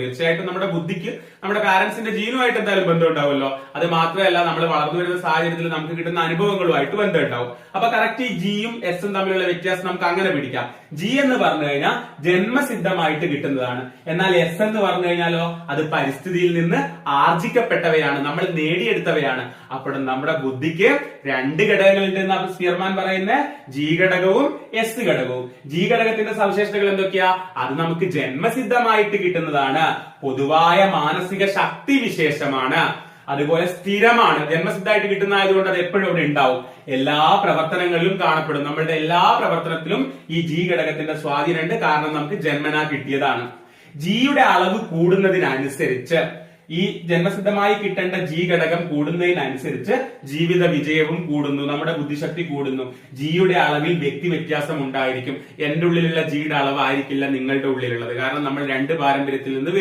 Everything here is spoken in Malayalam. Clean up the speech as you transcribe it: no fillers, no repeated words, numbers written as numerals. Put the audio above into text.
തീർച്ചയായിട്ടും നമ്മുടെ ബുദ്ധിക്ക് നമ്മുടെ പാരന്റ്സിന്റെ ജീനുമായിട്ട് എന്തായാലും ബന്ധം ഉണ്ടാവുമല്ലോ. അത് മാത്രമല്ല നമ്മൾ വളർന്നു വരുന്ന സാഹചര്യത്തിൽ നമുക്ക് കിട്ടുന്ന അനുഭവങ്ങളുമായിട്ട് ബന്ധം ഉണ്ടാവും. അപ്പൊ കറക്റ്റ് ഈ ജിയും എസും തമ്മിലുള്ള വ്യത്യാസം നമുക്ക് അങ്ങനെ പിടിക്കാം. ജി എന്ന് പറഞ്ഞു കഴിഞ്ഞാൽ ജന്മസിദ്ധമായിട്ട് കിട്ടുന്നതാണ്. എന്നാൽ എസ് എന്ന് പറഞ്ഞു കഴിഞ്ഞാലോ അത് പരിസ്ഥിതിയിൽ നിന്ന് ആർജിക്കപ്പെട്ടവയാണ്, നമ്മൾ നേടിയെടുത്തവയാണ്. അപ്പോൾ നമ്മുടെ ബുദ്ധിക്ക് രണ്ട് ഘടകങ്ങളുണ്ട് എന്നാണ് സ്പിയർമാൻ പറയുന്നത്, ജി ഘടകവും എസ് ഘടകവും. ജി ഘടകത്തിന്റെ സവിശേഷതകൾ എന്തൊക്കെയാ? അത് നമുക്ക് ജന്മസിദ്ധമായിട്ട് കിട്ടുന്നതാണ്, പൊതുവായ മാനസിക ശക്തി വിശേഷമാണ്, അതുപോലെ സ്ഥിരമാണ്, ജന്മസിദ്ധമായിട്ട് കിട്ടുന്നതായതുകൊണ്ട് അത് എപ്പോഴും ഇവിടെ ഉണ്ടാവും, എല്ലാ പ്രവർത്തനങ്ങളിലും കാണപ്പെടും. നമ്മളുടെ എല്ലാ പ്രവർത്തനത്തിലും ഈ ജി ഘടകത്തിന്റെ സ്വാധീനമുണ്ട്, കാരണം നമുക്ക് ജന്മനാ കിട്ടിയതാണ്. ജിയുടെ അളവ് കൂടുന്നതിനനുസരിച്ച്, ഈ ജന്മസിദ്ധമായി കിട്ടേണ്ട ജി ഘടകം കൂടുന്നതിനനുസരിച്ച് ജീവിത വിജയവും കൂടുന്നു, നമ്മുടെ ബുദ്ധിശക്തി കൂടുന്നു. ജിയുടെ അളവിൽ വ്യക്തി വ്യത്യാസം ഉണ്ടായിരിക്കും. എന്റെ ഉള്ളിലുള്ള ജിയുടെ അളവ് ആയിരിക്കില്ല നിങ്ങളുടെ ഉള്ളിലുള്ളത്, കാരണം നമ്മൾ രണ്ട് പാരമ്പര്യത്തിൽ നിന്ന്